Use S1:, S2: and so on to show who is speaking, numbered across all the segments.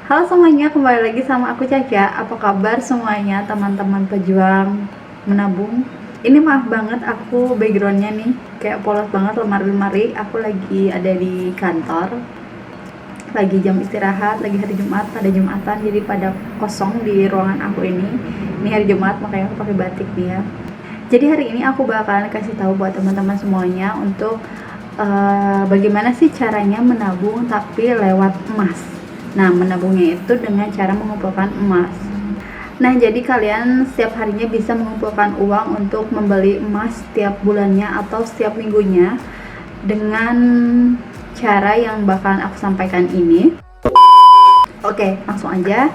S1: Halo semuanya, kembali lagi sama aku Caca. Apa kabar semuanya teman-teman pejuang menabung? Ini maaf banget aku backgroundnya nih kayak polos banget, lemari-lemari. Aku lagi ada di kantor, lagi jam istirahat, lagi hari Jumat, pada Jumatan, jadi pada kosong di ruangan aku ini. Ini hari Jumat makanya aku pakai batik nih ya. Jadi hari ini aku bakalan kasih tahu buat teman-teman semuanya untuk bagaimana sih caranya menabung tapi lewat emas. Nah, menabungnya itu dengan cara mengumpulkan emas. Nah, jadi kalian setiap harinya bisa mengumpulkan uang untuk membeli emas setiap bulannya atau setiap minggunya dengan cara yang bakalan aku sampaikan ini. Oke, langsung aja.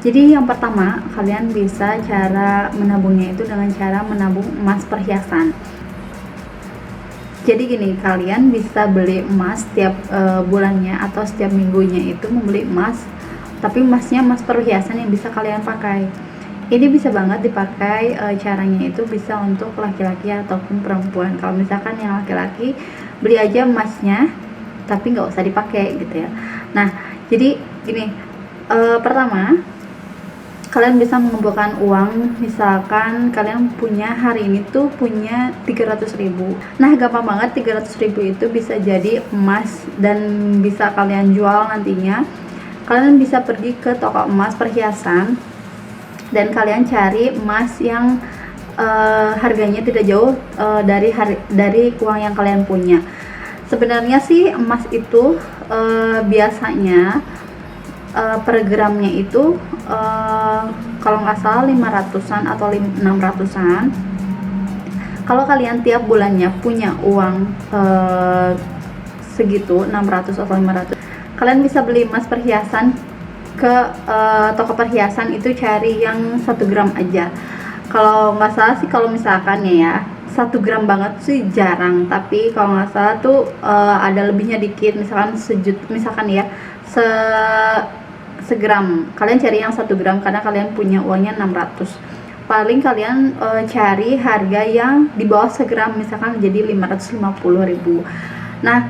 S1: Jadi yang pertama, kalian bisa cara menabungnya itu dengan cara menabung emas perhiasan. Jadi gini, kalian bisa beli emas setiap bulannya atau setiap minggunya itu membeli emas, tapi emasnya emas perhiasan yang bisa kalian pakai. Ini bisa banget dipakai, caranya itu bisa untuk laki-laki ataupun perempuan. Kalau misalkan yang laki-laki, beli aja emasnya tapi nggak usah dipakai gitu ya. Nah, jadi ini pertama, kalian bisa mengumpulkan uang. Misalkan kalian punya hari ini tuh punya 300.000. Nah, gampang banget, 300.000 itu bisa jadi emas dan bisa kalian jual nantinya. Kalian bisa pergi ke toko emas perhiasan dan kalian cari emas yang harganya tidak jauh dari uang yang kalian punya. Sebenarnya sih emas itu biasanya per gramnya itu kalau nggak salah 500-an atau 600-an. Kalau kalian tiap bulannya punya uang segitu 600 atau 500, kalian bisa beli emas perhiasan ke toko perhiasan itu, cari yang 1 gram aja. Kalau nggak salah sih, kalau misalkan ya 1 gram banget sih jarang, tapi kalau nggak salah tuh ada lebihnya dikit, misalkan misalkan ya segram, kalian cari yang 1 gram karena kalian punya uangnya 600. Paling kalian cari harga yang di bawah segram, misalkan jadi 550.000. Nah,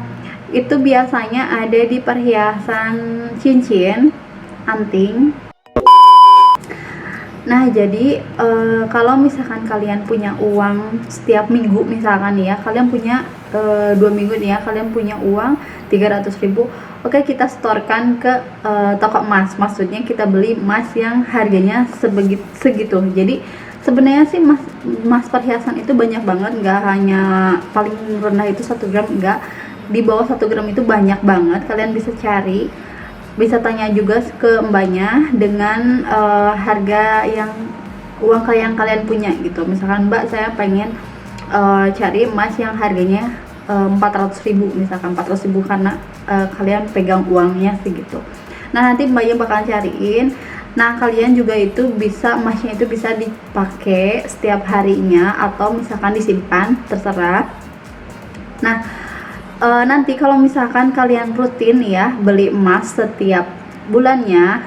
S1: itu biasanya ada di perhiasan cincin, anting. Nah, jadi kalau misalkan kalian punya uang setiap minggu, misalkan ya kalian punya 2 minggu nih ya, kalian punya uang 300.000. Oke, kita setorkan ke toko emas. Maksudnya kita beli emas yang harganya segitu. Jadi sebenarnya sih emas perhiasan itu banyak banget, nggak hanya paling rendah itu 1 gram, enggak. Di bawah 1 gram itu banyak banget. Kalian bisa cari, bisa tanya juga ke mbaknya dengan harga yang uang yang kalian punya gitu. Misalkan, Mbak, saya pengen cari emas yang harganya 400.000, misalkan 400.000 karena kalian pegang uangnya segitu. Nah, nanti mbaknya bakalan cariin. Nah, kalian juga itu bisa, emasnya itu bisa dipakai setiap harinya atau misalkan disimpan, terserah. Nah, nanti kalau misalkan kalian rutin ya beli emas setiap bulannya,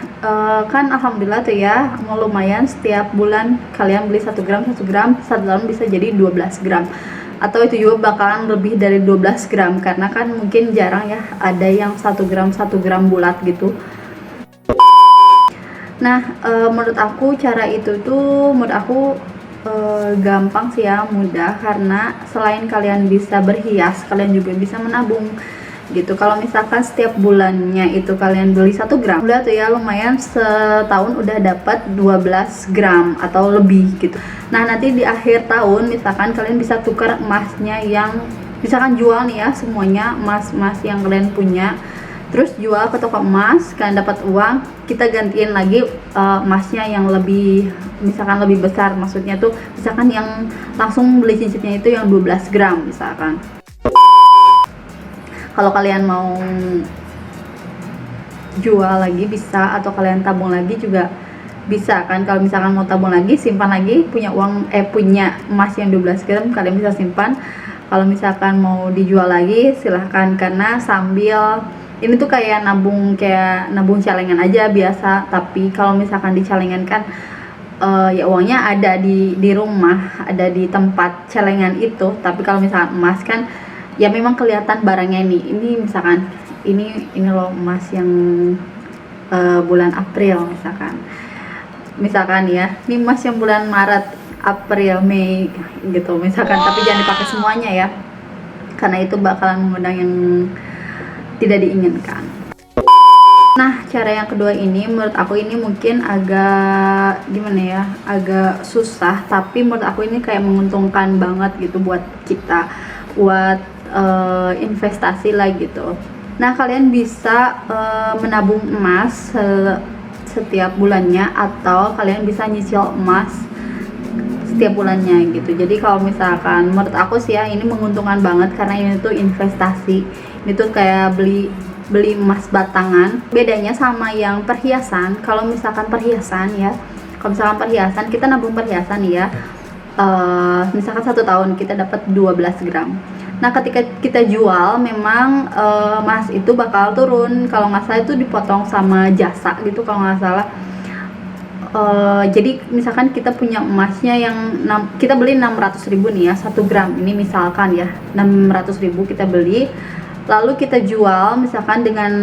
S1: kan alhamdulillah tuh ya, lumayan setiap bulan kalian beli 1 gram 1 gram, 1 tahun bisa jadi 12 gram, atau itu juga bakalan lebih dari 12 gram karena kan mungkin jarang ya ada yang 1 gram bulat gitu. Nah, menurut aku cara itu tuh menurut aku gampang sih ya, mudah, karena selain kalian bisa berhias, kalian juga bisa menabung gitu. Kalau misalkan setiap bulannya itu kalian beli 1 gram, udah tuh ya lumayan, setahun udah dapat 12 gram atau lebih gitu. Nah, nanti di akhir tahun misalkan kalian bisa tukar emasnya, yang misalkan jual nih ya semuanya emas-emas yang kalian punya, terus jual ke toko emas, kalian dapat uang, kita gantiin lagi emasnya yang lebih, misalkan lebih besar. Maksudnya tuh misalkan yang langsung beli cincinnya itu yang 12 gram misalkan. Kalau kalian mau jual lagi bisa, atau kalian tabung lagi juga bisa kan. Kalau misalkan mau tabung lagi, simpan lagi, punya uang punya emas yang 12 gram, kalian bisa simpan. Kalau misalkan mau dijual lagi silahkan, karena sambil ini tuh kayak nabung celengan aja biasa. Tapi kalau misalkan di celengan kan ya uangnya ada di rumah, ada di tempat celengan itu. Tapi kalau misalkan emas kan ya memang kelihatan barangnya. Ini misalkan ini loh emas yang bulan April misalkan ya, ini emas yang bulan Maret, April, Mei gitu misalkan. Tapi jangan dipakai semuanya ya, karena itu bakalan mengundang yang tidak diinginkan. Nah, cara yang kedua ini menurut aku ini mungkin agak gimana ya, agak susah, tapi menurut aku ini kayak menguntungkan banget gitu buat kita, buat investasi lah gitu. Nah, kalian bisa menabung emas setiap bulannya, atau kalian bisa nyicil emas setiap bulannya gitu. Jadi kalau misalkan menurut aku sih ya, ini menguntungkan banget karena ini tuh investasi. Ini tuh kayak beli emas batangan. Bedanya sama yang perhiasan, kalau misalkan perhiasan ya, kalau misalkan perhiasan kita nabung perhiasan ya, misalkan 1 tahun kita dapat 12 gram. Nah, ketika kita jual memang emas itu bakal turun, kalau nggak salah itu dipotong sama jasa gitu kalau nggak salah. Jadi misalkan kita punya emasnya yang kita beli 600.000 nih ya, 1 gram ini misalkan ya 600.000 kita beli, lalu kita jual misalkan dengan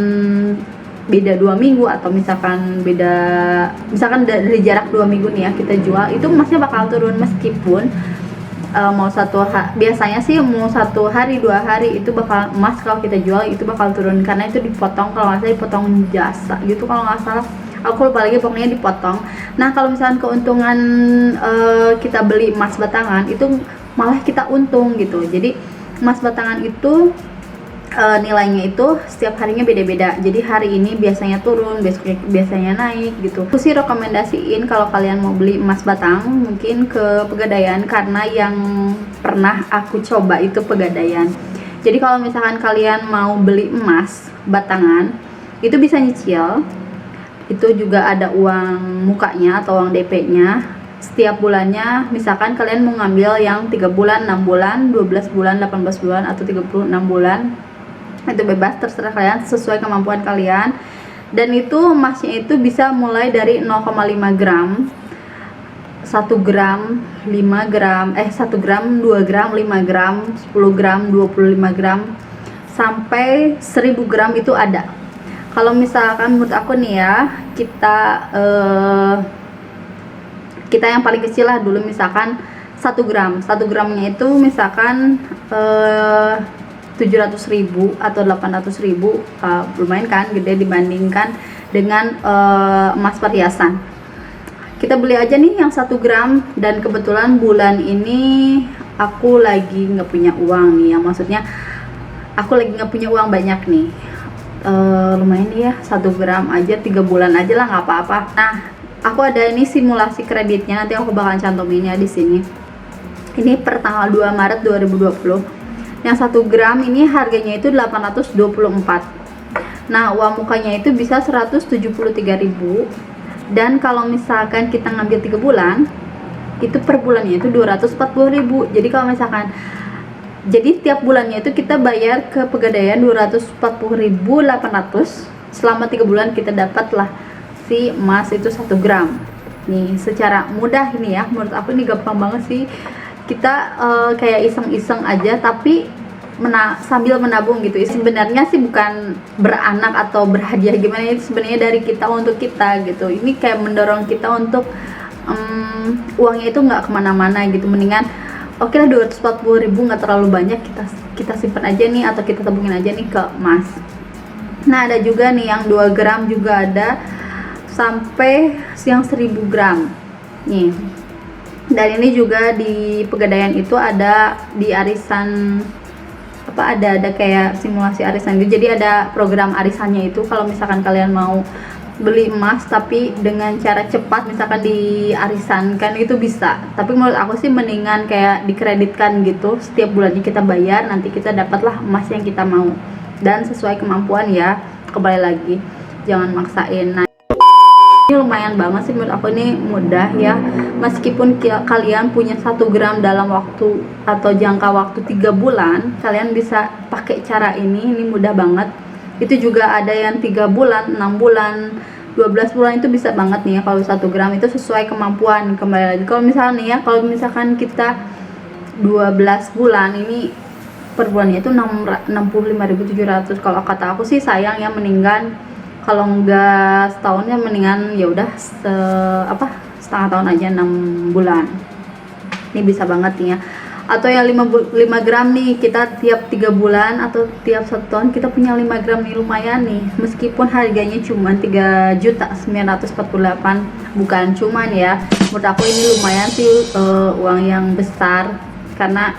S1: beda 2 minggu, atau misalkan dari jarak 2 minggu nih ya, kita jual, itu emasnya bakal turun. Meskipun mau biasanya sih mau 1 hari 2 hari itu bakal emas, kalau kita jual itu bakal turun karena itu dipotong, kalau nggak salah dipotong jasa gitu kalau nggak salah, aku lupa lagi, pokoknya dipotong. Nah, kalau misalkan keuntungan kita beli emas batangan itu malah kita untung gitu. Jadi emas batangan itu nilainya itu setiap harinya beda-beda. Jadi hari ini biasanya turun, besoknya biasanya naik gitu. Aku sih rekomendasiin kalau kalian mau beli emas batang mungkin ke Pegadaian, karena yang pernah aku coba itu Pegadaian. Jadi kalau misalkan kalian mau beli emas batangan itu bisa nyicil. Itu juga ada uang mukanya atau uang DP-nya setiap bulannya. Misalkan kalian mau ngambil yang 3 bulan, 6 bulan, 12 bulan, 18 bulan, atau 36 bulan, itu bebas, terserah kalian sesuai kemampuan kalian. Dan itu emasnya itu bisa mulai dari 0,5 gram, 1 gram, 5 gram, 1 gram, 2 gram, 5 gram, 10 gram, 25 gram, sampai 1000 gram itu ada. Kalau misalkan menurut aku nih ya, kita yang paling kecil lah dulu, misalkan 1 gram. 1 gramnya itu misalkan 700.000 atau 800.000, lumayan kan gede dibandingkan dengan emas perhiasan. Kita beli aja nih yang 1 gram, dan kebetulan bulan ini aku lagi nggak punya uang nih ya, maksudnya aku lagi nggak punya uang banyak nih. Lumayan ya, 1 gram aja 3 bulan aja lah, nggak apa-apa. Nah, aku ada ini simulasi kreditnya, nanti aku bakalan cantuminnya di sini. Ini per tanggal 2 Maret 2020. Yang 1 gram ini harganya itu 824. Nah, uang mukanya itu bisa 173.000. Dan kalau misalkan kita ngambil 3 bulan, itu per bulannya itu 240.000. Jadi kalau misalkan tiap bulannya itu kita bayar ke Pegadaian 240.800. Selama 3 bulan kita dapatlah si emas itu 1 gram. Nih, secara mudah ini ya, menurut aku ini gampang banget sih. Kita kayak iseng-iseng aja, tapi sambil menabung gitu. Sebenarnya sih bukan beranak atau berhadiah gimana, itu sebenarnya dari kita untuk kita gitu. Ini kayak mendorong kita untuk uangnya itu nggak kemana-mana gitu. Mendingan oke lah, 240.000 nggak terlalu banyak, kita simpan aja nih, atau kita tabungin aja nih ke emas. Nah, ada juga nih yang 2 gram juga ada, sampai yang 1000 gram nih. Dan ini juga di Pegadaian itu ada di arisan ada kayak simulasi arisan gitu. Jadi ada program arisannya itu, kalau misalkan kalian mau beli emas tapi dengan cara cepat, misalkan di arisankan, itu bisa. Tapi menurut aku sih mendingan kayak dikreditkan gitu, setiap bulannya kita bayar, nanti kita dapatlah emas yang kita mau, dan sesuai kemampuan ya, kembali lagi jangan maksain. Nah, ini lumayan banget sih menurut aku, ini mudah ya. Meskipun kalian punya 1 gram dalam waktu atau jangka waktu 3 bulan, kalian bisa pakai cara ini mudah banget. Itu juga ada yang 3 bulan, 6 bulan, 12 bulan, itu bisa banget nih ya. Kalau 1 gram itu sesuai kemampuan, kembali lagi. Kalau misalnya nih ya, kalau misalkan kita 12 bulan ini per bulannya itu 65.700. Kalau kata aku sih sayang ya, mendingan kalau enggak setahun ya mendingan ya udah setengah tahun aja, 6 bulan. Ini bisa banget nih ya. Atau yang 5 gram nih, kita tiap 3 bulan atau tiap 1 tahun kita punya 5 gram nih, lumayan nih. Meskipun harganya cuma 3.948, bukan cuman ya, menurut aku ini lumayan sih, uang yang besar. Karena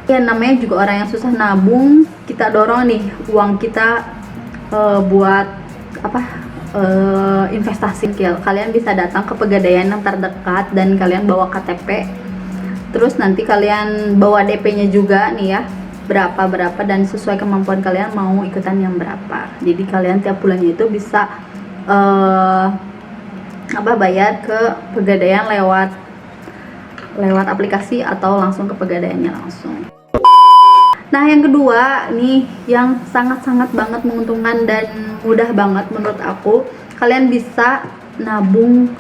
S1: ya namanya juga orang yang susah nabung, kita dorong nih uang kita buat investasi. Kalian bisa datang ke Pegadaian yang terdekat dan kalian bawa KTP, terus nanti kalian bawa DP-nya juga nih ya, berapa dan sesuai kemampuan kalian mau ikutan yang berapa. Jadi kalian tiap bulannya itu bisa bayar ke Pegadaian lewat aplikasi atau langsung ke Pegadaiannya langsung. Nah, yang kedua nih yang sangat-sangat banget menguntungkan dan mudah banget menurut aku, kalian bisa nabung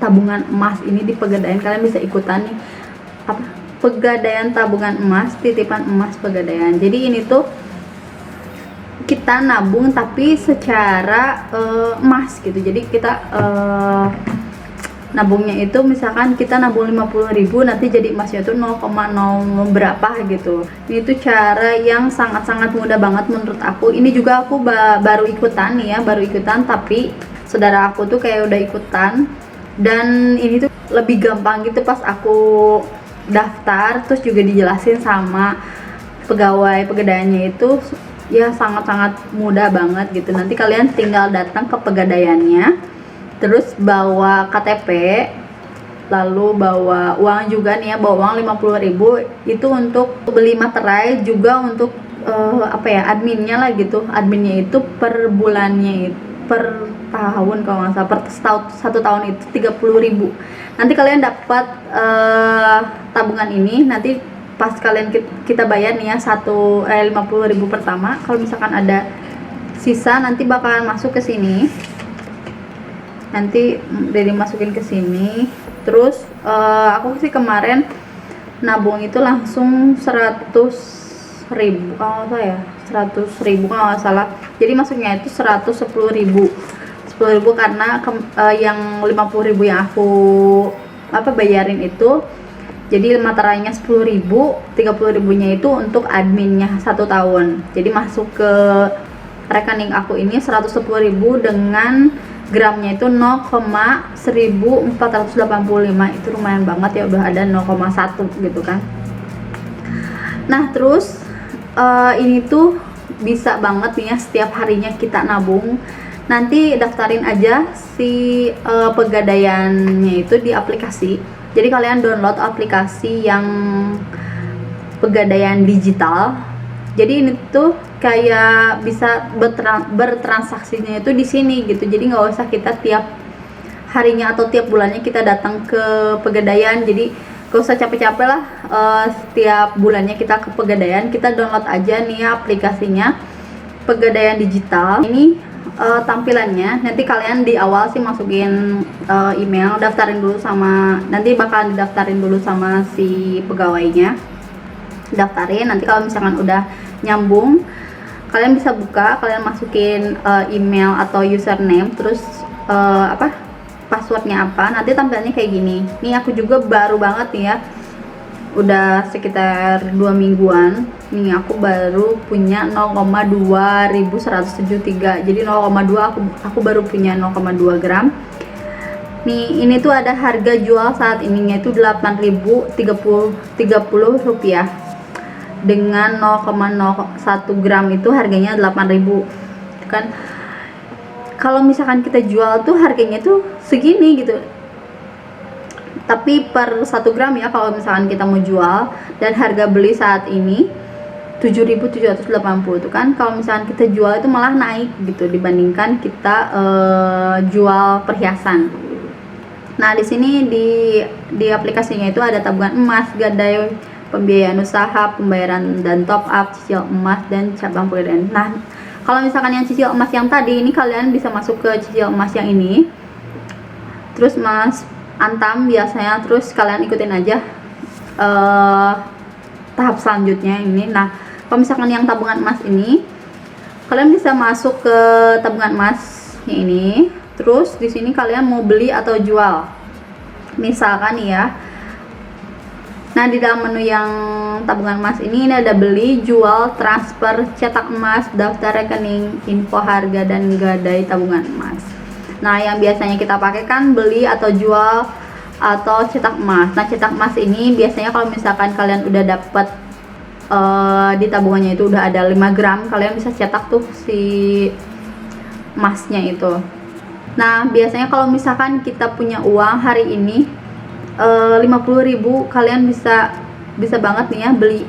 S1: tabungan emas ini di Pegadaian. Kalian bisa ikutan nih Pegadaian tabungan emas, titipan emas Pegadaian. Jadi ini tuh kita nabung tapi secara emas gitu. Jadi kita nabungnya itu misalkan kita nabung 50.000, nanti jadi emasnya tuh 0,0 berapa gitu. Ini tuh cara yang sangat-sangat mudah banget menurut aku. Ini juga aku baru ikutan nih ya, tapi saudara aku tuh kayak udah ikutan, dan ini tuh lebih gampang gitu pas aku daftar. Terus juga dijelasin sama pegawai Pegadaiannya itu ya sangat-sangat mudah banget gitu. Nanti kalian tinggal datang ke Pegadaiannya, terus bawa KTP, lalu bawa uang juga nih ya, bawa uang 50.000 itu untuk beli materai, juga untuk adminnya lah gitu. Adminnya itu per bulannya itu, per tahun kalau nggak salah, per satu tahun itu 30.000. Nanti kalian dapat tabungan ini, nanti pas kalian kita bayar nih ya 50.000 pertama, kalau misalkan ada sisa nanti bakalan masuk ke sini, nanti dari masukin ke sini. Terus aku sih kemarin nabung itu langsung 100.000 kalau saya 100.000 kalau nggak salah. Jadi masuknya itu 110.000 karena yang 50.000 yang aku bayarin itu, jadi materainya 10.000, 30.000-nya itu untuk adminnya 1 tahun. Jadi masuk ke rekening aku ini 110.000 dengan gramnya itu 0,1485. Itu lumayan banget ya, udah ada 0,1 gitu kan. Nah, terus ini tuh bisa banget nih ya, setiap harinya kita nabung. Nanti daftarin aja si Pegadaiannya itu di aplikasi. Jadi kalian download aplikasi yang Pegadaian digital. Jadi ini tuh kayak bisa bertransaksinya itu di sini gitu. Jadi nggak usah kita tiap harinya atau tiap bulannya kita datang ke Pegadaian. Jadi gak usah capek-capek lah, setiap bulannya kita ke Pegadaian. Kita download aja nih aplikasinya Pegadaian digital. Ini tampilannya, nanti kalian di awal sih masukin email, daftarin dulu nanti bakalan didaftarin dulu sama si pegawainya. Daftarin, nanti kalau misalkan udah nyambung, kalian bisa buka, kalian masukin email atau username, terus passwordnya apa, nanti tampilannya kayak gini. Nih aku juga baru banget nih ya, udah sekitar 2 mingguan nih aku baru punya 0,2173. Jadi 0,2 aku baru punya 0,2 gram nih. Ini tuh ada harga jual saat ininya itu 8.030 rupiah, dengan 0,01 gram itu harganya 8.000 kan. Kalau misalkan kita jual tuh harganya tuh segini gitu, tapi per 1 gram ya kalau misalkan kita mau jual, dan harga beli saat ini 7.780 itu kan. Kalau misalkan kita jual itu malah naik gitu dibandingkan kita jual perhiasan. Nah, di sini di aplikasinya itu ada tabungan emas, gadai, pembiayaan usaha, pembayaran dan top up, cicil emas, dan cabang Pegadaian. Nah, kalau misalkan yang cicil emas yang tadi ini, kalian bisa masuk ke cicil emas yang ini, terus Mas Antam biasanya, terus kalian ikutin aja tahap selanjutnya ini. Nah, kalau misalkan yang tabungan emas ini, kalian bisa masuk ke tabungan emas ini. Terus di sini kalian mau beli atau jual. Misalkan ya. Nah, di dalam menu yang tabungan emas ini ada beli, jual, transfer, cetak emas, daftar rekening, info harga, dan gadai tabungan emas. Nah, yang biasanya kita pakai kan beli atau jual atau cetak emas. Nah, cetak emas ini biasanya kalau misalkan kalian udah dapat di tabungannya itu udah ada 5 gram, kalian bisa cetak tuh si emasnya itu. Nah, biasanya kalau misalkan kita punya uang hari ini 50.000, kalian bisa banget nih ya beli.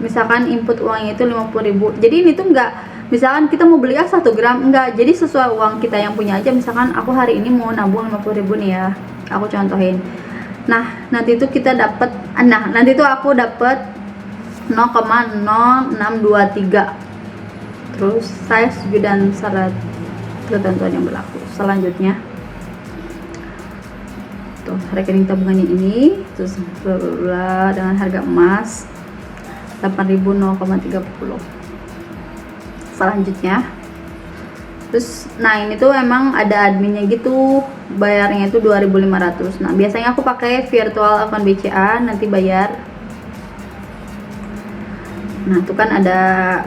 S1: Misalkan input uangnya itu 50.000. Jadi ini tuh enggak misalkan kita mau beli 1 gram, enggak. Jadi sesuai uang kita yang punya aja. Misalkan aku hari ini mau nabung 50.000 nih ya. Aku contohin. Nah, nanti itu kita dapat nanti itu aku dapat 0,0623. Terus saya setuju dan syarat ketentuan yang berlaku. Selanjutnya tuh rekening tabungannya ini, terus dengan harga emas 8.000 0,30. Selanjutnya terus nah ini tuh emang ada adminnya gitu, bayarnya itu 2.500. Nah, biasanya aku pakai virtual account BCA, nanti bayar. Nah, itu kan ada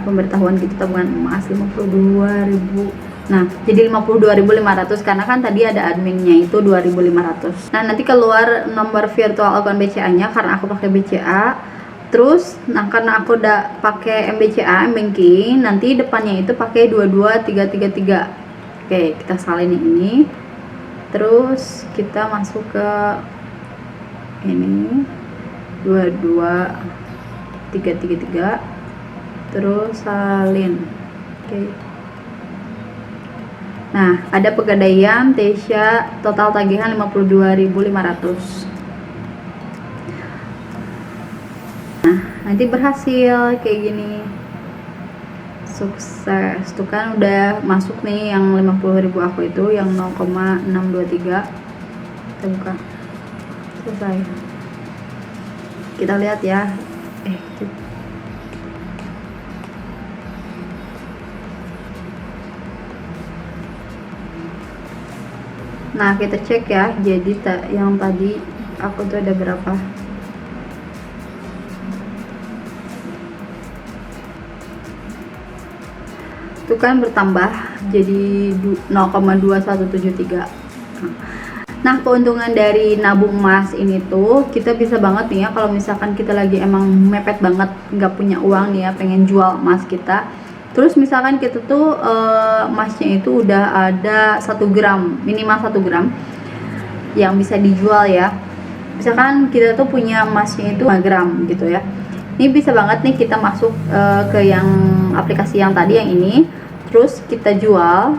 S1: pemberitahuan gitu tabungan emas 52.000. Nah, jadi 52.500 karena kan tadi ada adminnya itu 2.500. Nah, nanti keluar nomor virtual account BCA-nya karena aku pakai BCA. Terus, nah karena aku udah pakai MBCA, banking, nanti depannya itu pakai 22333. Oke, kita salin ini. Terus kita masuk ke ini 22333. Terus salin. Oke. Nah, ada pegadaian Tesya, total tagihan 52.500. Nah, nanti berhasil kayak gini. Sukses. Tuh kan udah masuk nih yang 50.000 aku itu yang 0,623. Kita buka. Selesai. Kita lihat ya. Nah, kita cek ya. Jadi yang tadi aku tuh ada berapa? Itu kan bertambah jadi 0,2173. Nah, keuntungan dari nabung emas ini tuh kita bisa banget nih ya, kalau misalkan kita lagi emang mepet banget nggak punya uang nih ya, pengen jual emas kita. Terus misalkan kita tuh emasnya itu udah ada 1 gram, minimal 1 gram yang bisa dijual ya. Misalkan kita tuh punya emasnya itu 5 gram gitu ya. Ini bisa banget nih kita masuk ke yang aplikasi yang tadi yang ini, terus kita jual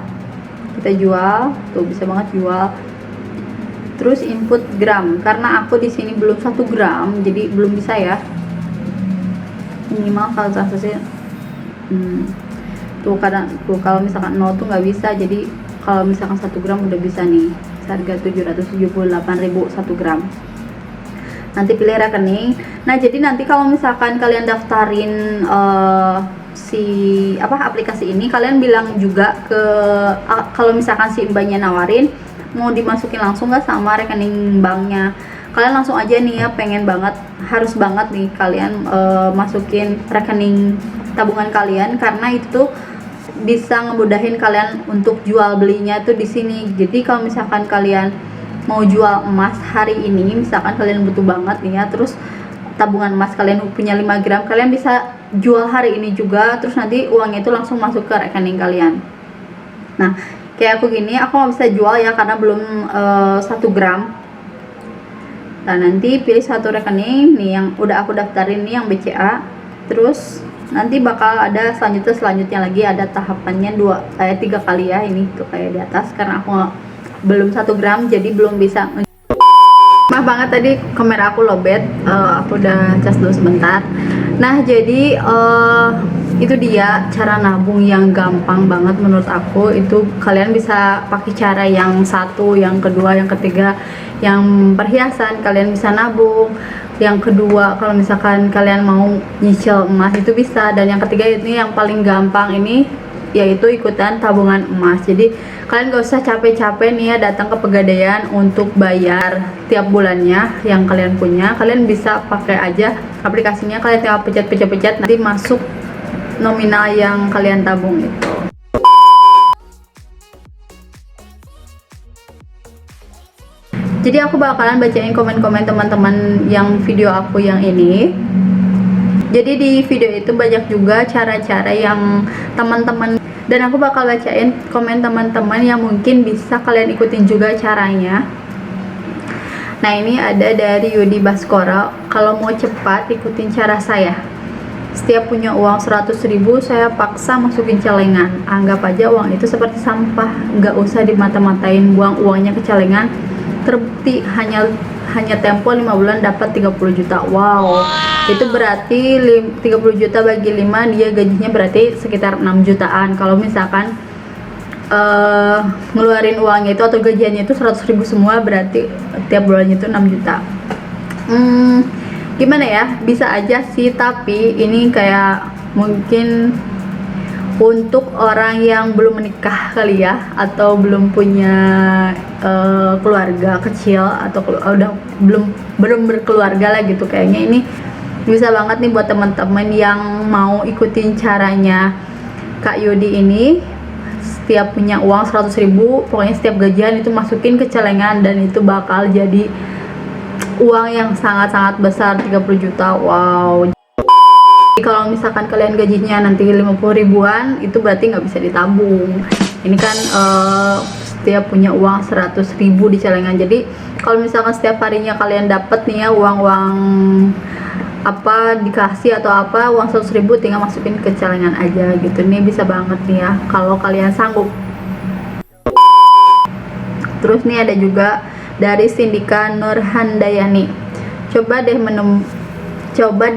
S1: tuh, bisa banget jual. Terus input gram, karena aku di sini belum 1 gram, jadi belum bisa ya. Minimal kalau transaksi tuh kadang tuh kalau misalkan 0 tuh nggak bisa, jadi kalau misalkan 1 gram udah bisa nih, harga 778.000 1 gram. Nanti pilih rekening. Nah, jadi nanti kalau misalkan kalian daftarin aplikasi ini, kalian bilang juga ke kalau misalkan si mbaknya nawarin mau dimasukin langsung nggak sama rekening banknya, kalian langsung aja nih ya, pengen banget, harus banget nih kalian masukin rekening tabungan kalian, karena itu tuh bisa ngemudahin kalian untuk jual belinya tuh di sini. Jadi kalau misalkan kalian mau jual emas hari ini, misalkan kalian butuh banget nih ya, terus tabungan emas kalian punya 5 gram, kalian bisa jual hari ini juga, terus nanti uangnya itu langsung masuk ke rekening kalian. Nah, kayak aku gini, aku nggak bisa jual ya karena belum 1 gram. Nah, nanti pilih satu rekening nih yang udah aku daftarin nih, yang BCA. Terus nanti bakal ada selanjutnya lagi, ada tahapannya 3 kali ya, ini tuh kayak di atas, karena aku belum 1 gram jadi belum bisa. Maaf banget tadi kamera aku lowbat, aku udah cas dulu sebentar. Nah, jadi Itu dia cara nabung yang gampang banget menurut aku. Itu kalian bisa pakai cara yang satu, yang kedua, yang ketiga. Yang perhiasan kalian bisa nabung, yang kedua kalau misalkan kalian mau nyicil emas itu bisa, dan yang ketiga ini yang paling gampang ini yaitu ikutan tabungan emas. Jadi kalian gak usah capek-capek nih ya datang ke Pegadaian untuk bayar tiap bulannya yang kalian punya. Kalian bisa pakai aja aplikasinya, kalian tinggal pencet-pencet nanti masuk nominal yang kalian tabung itu. Jadi aku bakalan bacain komen-komen teman-teman yang video aku yang ini. Jadi di video itu banyak juga cara-cara yang teman-teman, dan aku bakal bacain komen teman-teman yang mungkin bisa kalian ikutin juga caranya. Nah, ini ada dari Yudi Baskoro. Kalau mau cepat ikutin cara saya. Setiap punya uang 100.000 saya paksa masukin celengan. Anggap aja uang itu seperti sampah, nggak usah dimata-matain, buang uangnya ke celengan. Terbukti hanya tempo 5 bulan dapat 30 juta. Wow, itu berarti 30 juta bagi 5, dia gajinya berarti sekitar 6 jutaan. Kalau misalkan ngeluarin uangnya itu atau gajiannya itu 100.000 semua, berarti tiap bulannya itu 6 juta. Gimana ya, bisa aja sih, tapi ini kayak mungkin untuk orang yang belum menikah kali ya, atau belum punya keluarga kecil, atau udah belum berkeluarga lah gitu. Kayaknya ini bisa banget nih buat teman-teman yang mau ikutin caranya Kak Yudi ini. Setiap punya uang 100.000, pokoknya setiap gajian itu masukin ke celengan, dan itu bakal jadi uang yang sangat-sangat besar, 30 juta. Wow. Kalau misalkan kalian gajinya nanti 50 ribuan, itu berarti nggak bisa ditabung. Ini kan setiap punya uang 100.000 di celengan. Jadi kalau misalkan setiap harinya kalian dapat nih ya uang-uang apa dikasih atau apa, uang 100.000 tinggal masukin ke celengan aja gitu. Ini bisa banget nih ya kalau kalian sanggup. Terus nih ada juga dari Sindika Nurhandayani. Coba deh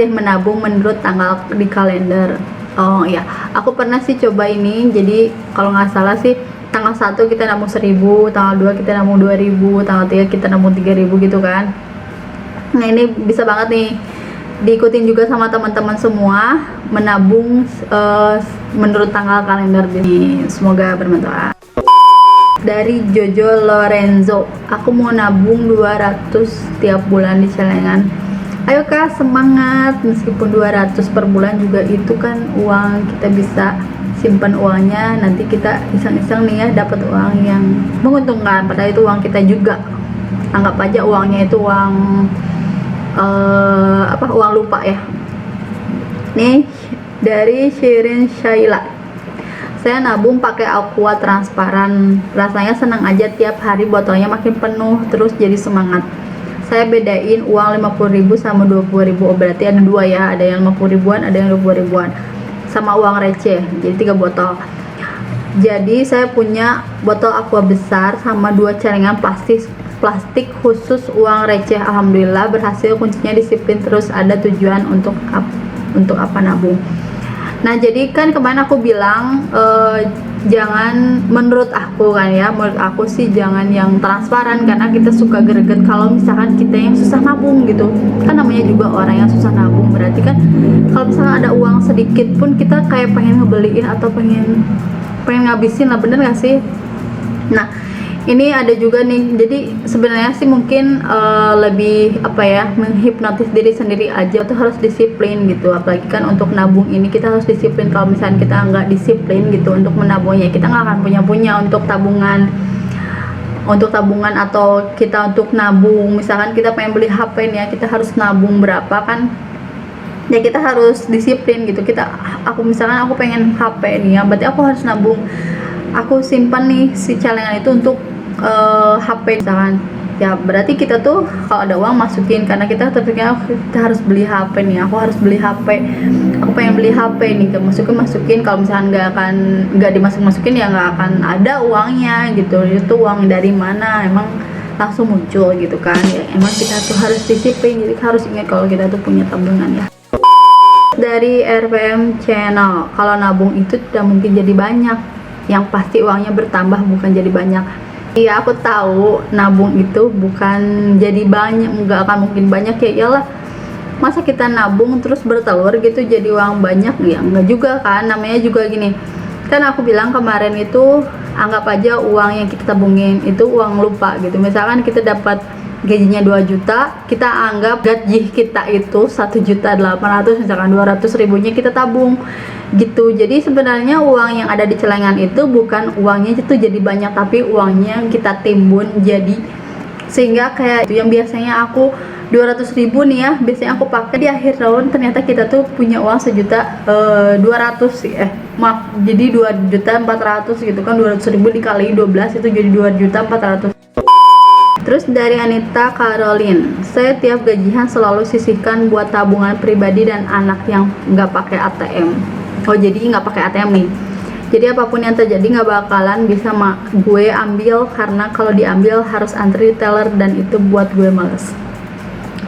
S1: menabung menurut tanggal di kalender. Oh ya, aku pernah sih coba ini. Jadi kalau nggak salah sih tanggal 1 kita nabung 1.000, tanggal 2 kita nabung 2.000, tanggal 3 kita nabung 3.000 gitu kan. Nah, ini bisa banget nih diikutin juga sama teman-teman semua, menabung menurut tanggal kalender ini. Semoga bermanfaat. Dari Jojo Lorenzo, aku mau nabung 200 tiap bulan di celengan. Ayo Kak, semangat. Meskipun 200 per bulan juga itu kan uang, kita bisa simpan uangnya, nanti kita iseng-iseng nih ya dapat uang yang menguntungkan, padahal itu uang kita juga. Anggap aja uangnya itu uang uang lupa ya. Nih dari Shirin Shaila. Saya nabung pakai aqua transparan, rasanya senang aja, tiap hari botolnya makin penuh, terus jadi semangat. Saya bedain uang 50.000 sama 20.000, oh, berarti ada dua ya, ada yang 50 ribuan, ada yang 20 ribuan, sama uang receh, jadi 3 botol. Jadi saya punya botol aqua besar sama 2 celengan plastik khusus uang receh. Alhamdulillah berhasil, kuncinya disiplin terus ada tujuan untuk apa nabung. Nah, jadi kan kemarin aku bilang jangan, menurut aku kan ya, menurut aku sih jangan yang transparan, karena kita suka greget kalau misalkan kita yang susah nabung gitu. Kan namanya juga orang yang susah nabung, berarti kan kalau misalkan ada uang sedikit pun kita kayak pengen ngebeliin atau pengen ngabisin lah, bener gak sih? Nah, ini ada juga nih, jadi sebenarnya sih mungkin lebih apa ya, menghipnotis diri sendiri aja. Itu harus disiplin gitu, apalagi kan untuk nabung ini kita harus disiplin. Kalau misalnya kita nggak disiplin gitu untuk menabungnya, kita nggak akan punya untuk tabungan atau kita untuk nabung. Misalkan kita pengen beli HP nih ya, kita harus nabung berapa kan ya, kita harus disiplin gitu. Aku misalkan aku pengen HP nih ya, berarti aku harus nabung, aku simpan nih si celengan itu untuk HP misalkan ya, berarti kita tuh kalau ada uang masukin, karena kita terpikir kita harus beli HP nih, aku harus beli HP, aku pengen beli HP nih, masukin. Kalau misalkan nggak dimasukin ya nggak akan ada uangnya gitu. Itu uang dari mana, emang langsung muncul gitu kan ya. Emang kita tuh harus disiplin, jadi harus ingat kalau kita tuh punya tabungan ya. Dari RPM Channel, kalau nabung itu tidak mungkin jadi banyak, yang pasti uangnya bertambah bukan jadi banyak. Iya, aku tahu nabung itu bukan jadi banyak, nggak akan mungkin banyak, ya iyalah, masa kita nabung terus bertelur gitu jadi uang banyak, ya enggak juga kan. Namanya juga gini kan, aku bilang kemarin itu anggap aja uang yang kita tabungin itu uang lupa gitu. Misalkan kita dapat gajinya 2 juta, kita anggap gaji kita itu 1.800.000, misalkan 200.000-nya kita tabung gitu. Jadi sebenarnya uang yang ada di celengan itu bukan uangnya itu jadi banyak, tapi uangnya kita timbun jadi, sehingga kayak itu yang biasanya aku 200.000 nih ya, biasanya aku pakai di akhir tahun, ternyata kita tuh punya uang 1.200.000 maaf, jadi 2.400.000 gitu kan. 200.000 dikali 12 itu jadi 2.400.000. Terus dari Anita Caroline, saya tiap gajian selalu sisihkan buat tabungan pribadi dan anak yang nggak pakai ATM. Oh, jadi nggak pakai ATM nih. Jadi apapun yang terjadi nggak bakalan bisa gue ambil, karena kalau diambil harus antri teller dan itu buat gue males.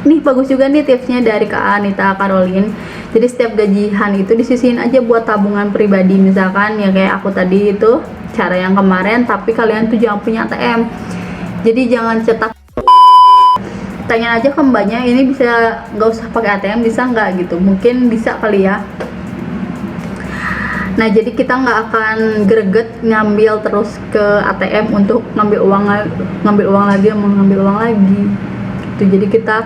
S1: Nih bagus juga nih tipsnya dari Kak Anita Caroline. Jadi setiap gajian itu disisihin aja buat tabungan pribadi. Misalkan ya kayak aku tadi itu cara yang kemarin, tapi kalian tuh jangan punya ATM. Jadi jangan cetak. Tanya aja ke mbaknya, ini bisa nggak usah pakai ATM, bisa nggak gitu? Mungkin bisa kali ya. Nah, jadi kita nggak akan greget ngambil terus ke ATM untuk ngambil uang lagi, gitu. Jadi kita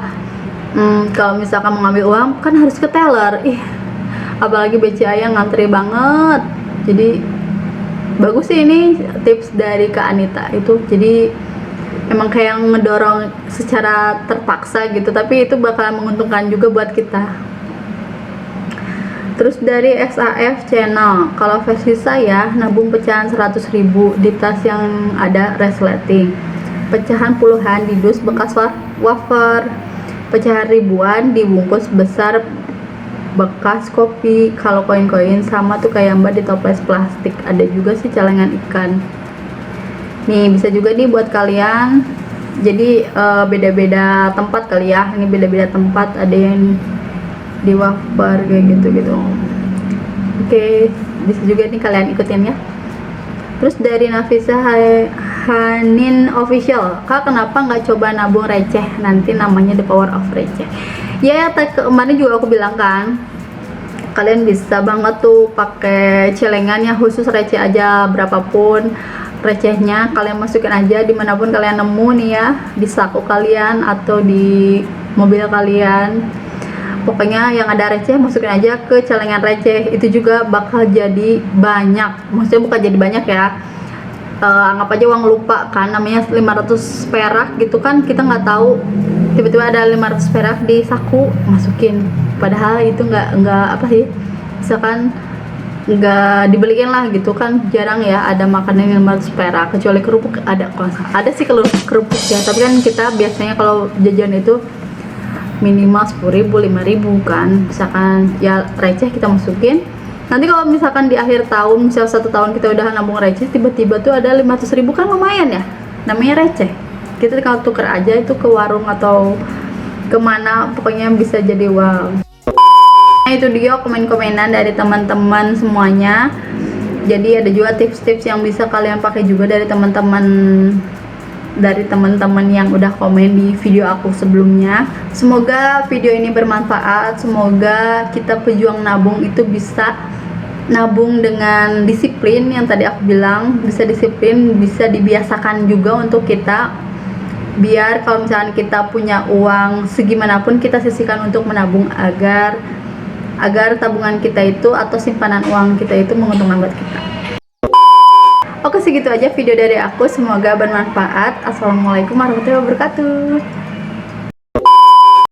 S1: kalau misalkan mau ngambil uang kan harus ke teller, apalagi BCA yang ngantri banget. Jadi bagus sih ini tips dari Kak Anita itu. Jadi emang kayak ngedorong secara terpaksa gitu, tapi itu bakalan menguntungkan juga buat kita. Terus dari SAF Channel, kalau versi saya nabung pecahan 100.000 di tas yang ada resleting, pecahan puluhan di dus bekas wafer, pecahan ribuan dibungkus besar bekas kopi. Kalau koin-koin sama tuh kayak mbak di toples plastik. Ada juga sih celengan ikan. Nih bisa juga nih buat kalian. Jadi beda-beda tempat kali ya. Ini beda-beda tempat, ada yang di wafer kayak gitu. Oke, bisa juga nih kalian ikutin ya. Terus dari Nafisa Hanin Official, Kak kenapa nggak coba nabung receh, nanti namanya The Power of Receh. Ya kemarin juga aku bilang kan, kalian bisa banget tuh pakai celengannya khusus receh aja. Berapapun recehnya kalian masukin aja dimanapun kalian nemu nih ya, di saku kalian atau di mobil kalian. Pokoknya yang ada receh masukin aja ke celengan receh, itu juga bakal jadi banyak. Maksudnya bukan jadi banyak ya, anggap aja uang lupa kan, namanya 500 perak gitu kan, kita nggak tahu tiba-tiba ada 500 perak di saku, masukin. Padahal itu nggak apa sih, misalkan nggak dibeliin lah gitu kan, jarang ya ada makanan yang 500 perak, kecuali kerupuk ada sih kerupuk ya, tapi kan kita biasanya kalau jajan itu minimal 10.000, 5.000 kan. Misalkan ya receh kita masukin, nanti kalau misalkan di akhir tahun, misal 1 tahun kita udah nabung receh, tiba-tiba tuh ada 500.000, kan lumayan ya, namanya receh. Kita kalau tuker aja itu ke warung atau kemana, pokoknya bisa jadi uang. Nah itu dia komen-komenan dari teman-teman semuanya. Jadi ada juga tips-tips yang bisa kalian pakai juga dari teman-teman yang udah komen di video aku sebelumnya. Semoga video ini bermanfaat, semoga kita pejuang nabung itu bisa nabung dengan disiplin, yang tadi aku bilang, bisa disiplin, bisa dibiasakan juga untuk kita, biar kalau misalnya kita punya uang segimanapun kita sisihkan untuk menabung agar tabungan kita itu atau simpanan uang kita itu menguntungkan buat kita. Oke, segitu aja video dari aku, semoga bermanfaat. Assalamualaikum warahmatullahi wabarakatuh.